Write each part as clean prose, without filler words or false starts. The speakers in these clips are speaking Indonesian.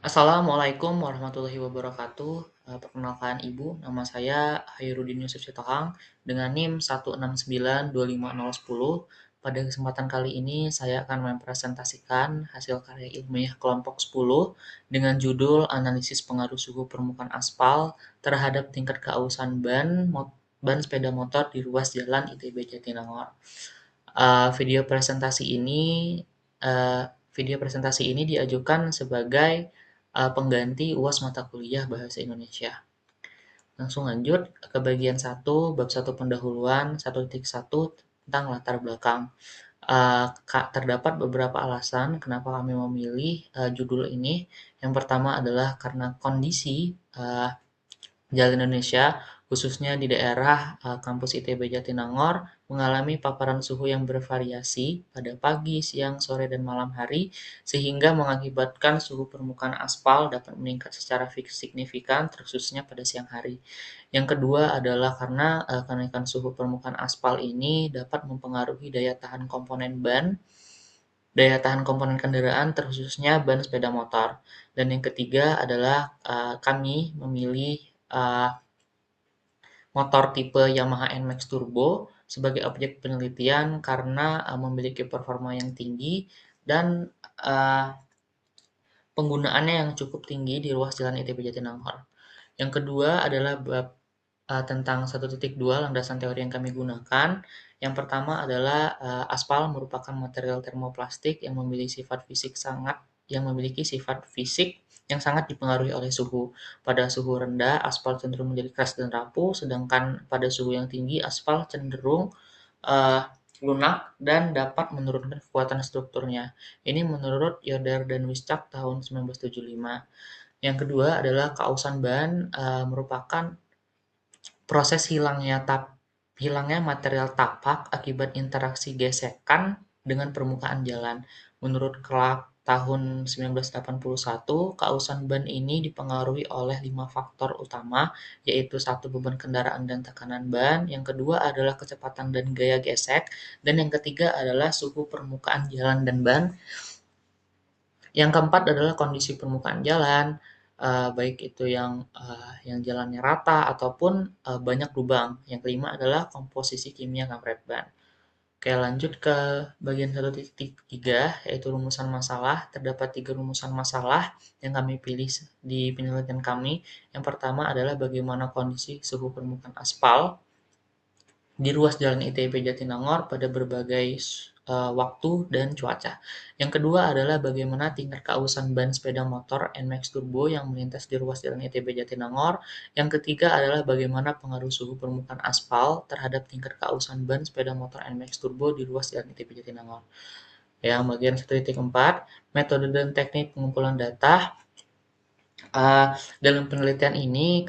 Assalamualaikum warahmatullahi wabarakatuh. Perkenalkan Ibu, nama saya Hairudin Yusuf Sitohang dengan NIM 1692510. Pada kesempatan kali ini saya akan mempresentasikan hasil karya ilmiah kelompok 10 dengan judul Analisis Pengaruh Suhu Permukaan Aspal terhadap tingkat keausan ban sepeda motor di ruas jalan ITB Jatinangor. Eh, video presentasi ini eh, Video presentasi ini diajukan sebagai pengganti UAS mata kuliah Bahasa Indonesia. Langsung lanjut ke bagian 1, bab 1 pendahuluan 1.1 tentang latar belakang. Terdapat beberapa alasan kenapa kami memilih judul ini. Yang pertama adalah karena kondisi Jalan Indonesia, khususnya di daerah kampus ITB Jatinangor, mengalami paparan suhu yang bervariasi pada pagi, siang, sore, dan malam hari, sehingga mengakibatkan suhu permukaan aspal dapat meningkat secara signifikan, terkhususnya pada siang hari. Yang kedua adalah karena kenaikan suhu permukaan aspal ini dapat mempengaruhi daya tahan komponen kendaraan, terkhususnya ban sepeda motor. Dan yang ketiga adalah kami memilih motor tipe Yamaha NMAX Turbo sebagai objek penelitian karena memiliki performa yang tinggi dan uh, penggunaannya yang cukup tinggi di ruas jalan ITB Jatinangor. Yang kedua adalah bab tentang 1.2 landasan teori yang kami gunakan. Yang pertama adalah aspal merupakan material termoplastik yang memiliki sifat fisik yang sangat dipengaruhi oleh suhu. Pada suhu rendah, aspal cenderung menjadi keras dan rapuh, sedangkan pada suhu yang tinggi, aspal cenderung uh, lunak dan dapat menurunkan kekuatan strukturnya. Ini menurut Yoder dan Wischak tahun 1975. Yang kedua adalah kausan ban merupakan proses hilangnya material tapak akibat interaksi gesekan dengan permukaan jalan. Menurut Clark tahun 1981, kausan ban ini dipengaruhi oleh 5 faktor utama, yaitu satu beban kendaraan dan tekanan ban, yang kedua adalah kecepatan dan gaya gesek, dan yang ketiga adalah suhu permukaan jalan dan ban. Yang keempat adalah kondisi permukaan jalan, baik itu yang jalannya rata ataupun banyak lubang. Yang kelima adalah komposisi kimia karet ban. Oke, lanjut ke bagian 1.3, yaitu rumusan masalah. Terdapat 3 rumusan masalah yang kami pilih di penelitian kami. Yang pertama adalah bagaimana kondisi suhu permukaan aspal di ruas jalan ITB Jatinangor pada berbagai waktu dan cuaca. Yang kedua adalah bagaimana tingkat keausan ban sepeda motor NMAX Turbo yang melintas di ruas jalan ITB Jatinangor. Yang ketiga adalah bagaimana pengaruh suhu permukaan aspal terhadap tingkat keausan ban sepeda motor NMAX Turbo di ruas jalan ITB Jatinangor. Yang bagian 1.4, metode dan teknik pengumpulan data. Dalam penelitian ini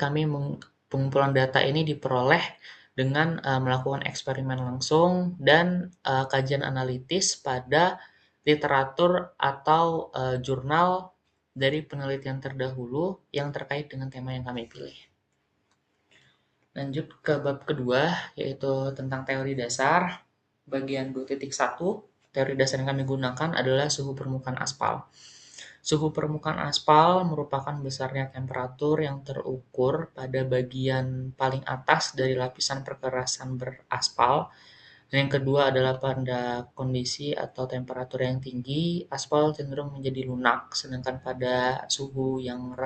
pengumpulan data ini diperoleh dengan melakukan eksperimen langsung dan kajian analitis pada literatur atau jurnal dari penelitian terdahulu yang terkait dengan tema yang kami pilih. Lanjut ke bab kedua, yaitu tentang teori dasar. Bagian 2.1, teori dasar yang kami gunakan adalah suhu permukaan aspal. Suhu permukaan aspal merupakan besarnya temperatur yang terukur pada bagian paling atas dari lapisan perkerasan beraspal. Dan yang kedua adalah pada kondisi atau temperatur yang tinggi, aspal cenderung menjadi lunak, sedangkan pada suhu yang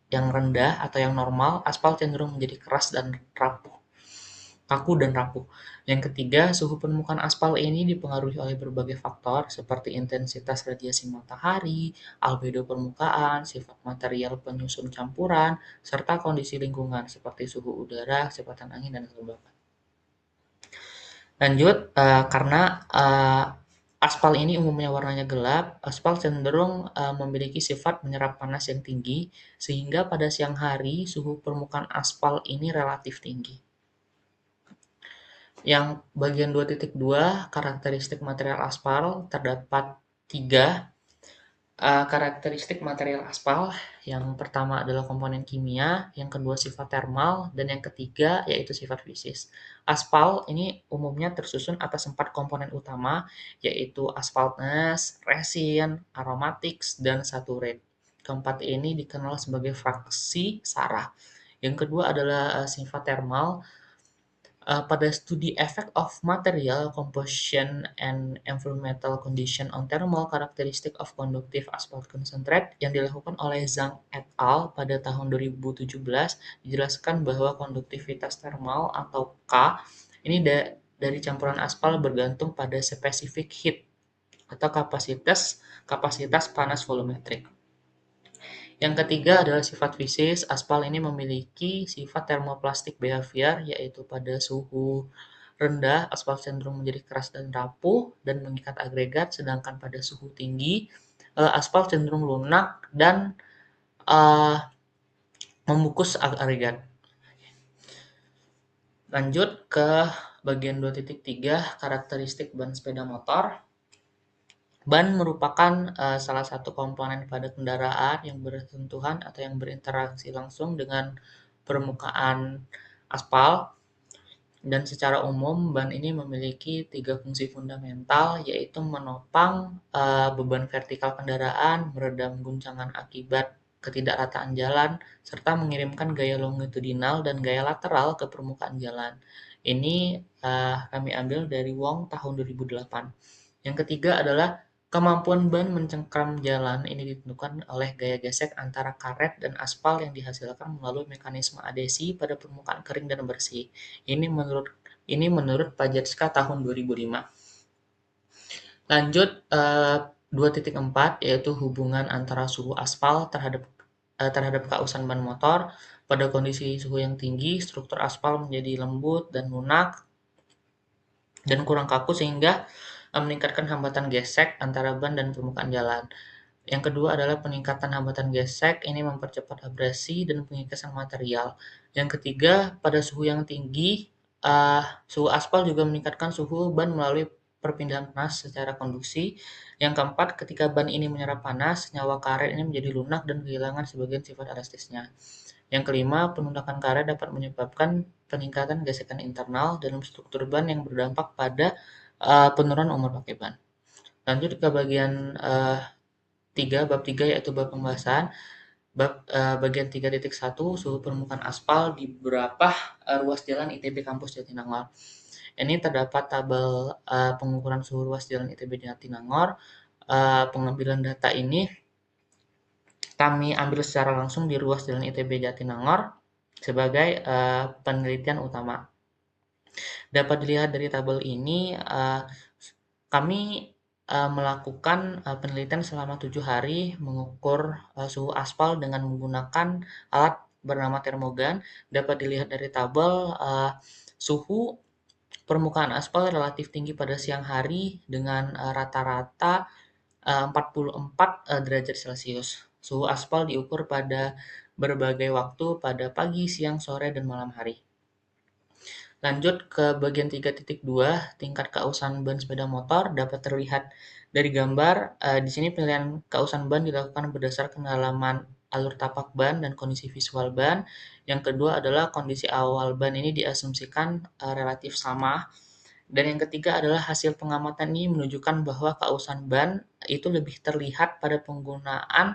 rendah atau yang normal, aspal cenderung menjadi keras dan kaku dan rapuh. Yang ketiga, suhu permukaan aspal ini dipengaruhi oleh berbagai faktor seperti intensitas radiasi matahari, albedo permukaan, sifat material penyusun campuran, serta kondisi lingkungan seperti suhu udara, kecepatan angin, dan kelembapan. Lanjut, karena aspal ini umumnya warnanya gelap, aspal cenderung memiliki sifat menyerap panas yang tinggi, sehingga pada siang hari suhu permukaan aspal ini relatif tinggi. Yang bagian 2.2, karakteristik material aspal, terdapat 3 karakteristik material aspal. Yang pertama adalah komponen kimia, yang kedua sifat termal, dan yang ketiga yaitu sifat fisis. Aspal ini umumnya tersusun atas 4 komponen utama, yaitu asphaltness, resin, aromatics, dan saturate. keempat ini dikenal sebagai fraksi Sarah. Yang kedua adalah sifat thermal. Pada studi Effect of Material Composition and Environmental Condition on Thermal Characteristic of Conductive Asphalt Concentrate yang dilakukan oleh Zhang et al. Pada tahun 2017 dijelaskan bahwa konduktivitas thermal atau K ini dari campuran aspal bergantung pada specific heat atau kapasitas panas volumetrik. Yang ketiga adalah sifat fisis. Aspal ini memiliki sifat thermoplastic behavior, yaitu pada suhu rendah, aspal cenderung menjadi keras dan rapuh dan mengikat agregat, sedangkan pada suhu tinggi, aspal cenderung lunak dan membungkus agregat. Lanjut ke bagian 2.3, karakteristik ban sepeda motor. Ban merupakan salah satu komponen pada kendaraan yang bersentuhan atau yang berinteraksi langsung dengan permukaan aspal, dan secara umum ban ini memiliki 3 fungsi fundamental, yaitu menopang beban vertikal kendaraan, meredam guncangan akibat ketidakrataan jalan, serta mengirimkan gaya longitudinal dan gaya lateral ke permukaan jalan. Ini kami ambil dari Wong tahun 2008. Yang ketiga adalah kemampuan ban mencengkram jalan. Ini ditentukan oleh gaya gesek antara karet dan aspal yang dihasilkan melalui mekanisme adhesi pada permukaan kering dan bersih. Ini menurut Pajetska tahun 2005. Lanjut 2.4, yaitu hubungan antara suhu aspal terhadap kausan ban motor. Pada kondisi suhu yang tinggi, struktur aspal menjadi lembut dan lunak dan kurang kaku sehingga meningkatkan hambatan gesek antara ban dan permukaan jalan. Yang kedua adalah peningkatan hambatan gesek, ini mempercepat abrasi dan pengikisan material. Yang ketiga, pada suhu yang tinggi, suhu aspal juga meningkatkan suhu ban melalui perpindahan panas secara konduksi. Yang keempat, ketika ban ini menyerap panas, senyawa karet ini menjadi lunak dan kehilangan sebagian sifat elastisnya. Yang kelima, penundakan karet dapat menyebabkan peningkatan gesekan internal dalam struktur ban yang berdampak pada penurunan umur pakai ban. Lanjut ke bagian 3, bab 3, yaitu bab pembahasan. Bagian 3.1, suhu permukaan aspal di beberapa ruas jalan ITB Kampus Jatinangor. Ini terdapat tabel pengukuran suhu ruas jalan ITB Jatinangor. Pengambilan data ini kami ambil secara langsung di ruas jalan ITB Jatinangor sebagai penelitian utama. Dapat dilihat dari tabel ini, kami melakukan penelitian selama 7 hari mengukur suhu aspal dengan menggunakan alat bernama termogan. Dapat dilihat dari tabel suhu permukaan aspal relatif tinggi pada siang hari dengan rata-rata 44 derajat Celcius. Suhu aspal diukur pada berbagai waktu pada pagi, siang, sore, dan malam hari. Lanjut ke bagian 3.2, tingkat keausan ban sepeda motor dapat terlihat dari gambar. Di sini pilihan keausan ban dilakukan berdasarkan kedalaman alur tapak ban dan kondisi visual ban. Yang kedua adalah kondisi awal ban ini diasumsikan relatif sama. Dan yang ketiga adalah hasil pengamatan ini menunjukkan bahwa keausan ban itu lebih terlihat pada penggunaan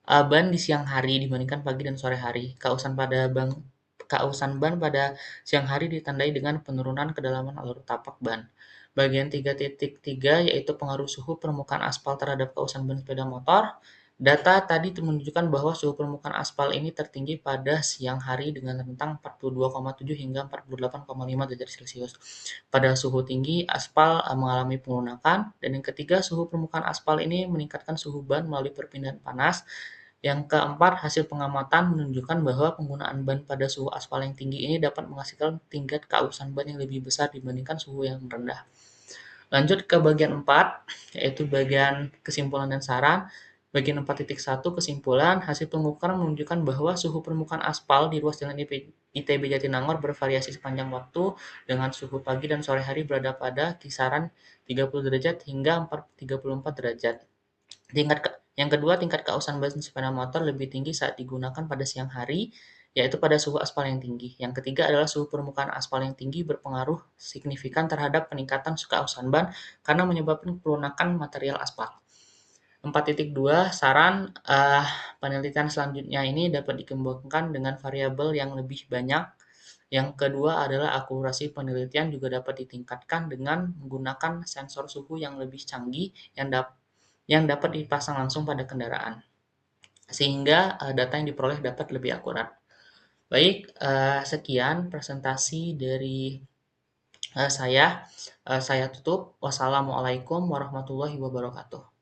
ban di siang hari dibandingkan pagi dan sore hari. Keausan ban pada siang hari ditandai dengan penurunan kedalaman alur tapak ban. Bagian 3.3, yaitu pengaruh suhu permukaan aspal terhadap keausan ban sepeda motor. Data tadi menunjukkan bahwa suhu permukaan aspal ini tertinggi pada siang hari dengan rentang 42,7 hingga 48,5 derajat Celcius. Pada suhu tinggi, aspal mengalami pelunakan. Dan yang ketiga, suhu permukaan aspal ini meningkatkan suhu ban melalui perpindahan panas. Yang keempat, hasil pengamatan menunjukkan bahwa penggunaan ban pada suhu aspal yang tinggi ini dapat menghasilkan tingkat keausan ban yang lebih besar dibandingkan suhu yang rendah. Lanjut ke bagian 4, yaitu bagian kesimpulan dan saran. Bagian 4.1, kesimpulan. Hasil pengukuran menunjukkan bahwa suhu permukaan aspal di ruas jalan ITB Jatinangor bervariasi sepanjang waktu dengan suhu pagi dan sore hari berada pada kisaran 30 derajat hingga 34 derajat. Yang kedua, tingkat keausan ban sepeda motor lebih tinggi saat digunakan pada siang hari, yaitu pada suhu aspal yang tinggi. Yang ketiga adalah suhu permukaan aspal yang tinggi berpengaruh signifikan terhadap peningkatan keausan ban karena menyebabkan pelunakan material aspal. 4.2 saran penelitian selanjutnya ini dapat dikembangkan dengan variabel yang lebih banyak. Yang kedua adalah akurasi penelitian juga dapat ditingkatkan dengan menggunakan sensor suhu yang lebih canggih yang dapat dipasang langsung pada kendaraan, sehingga data yang diperoleh dapat lebih akurat. Baik, sekian presentasi dari saya. Saya tutup. Wassalamualaikum warahmatullahi wabarakatuh.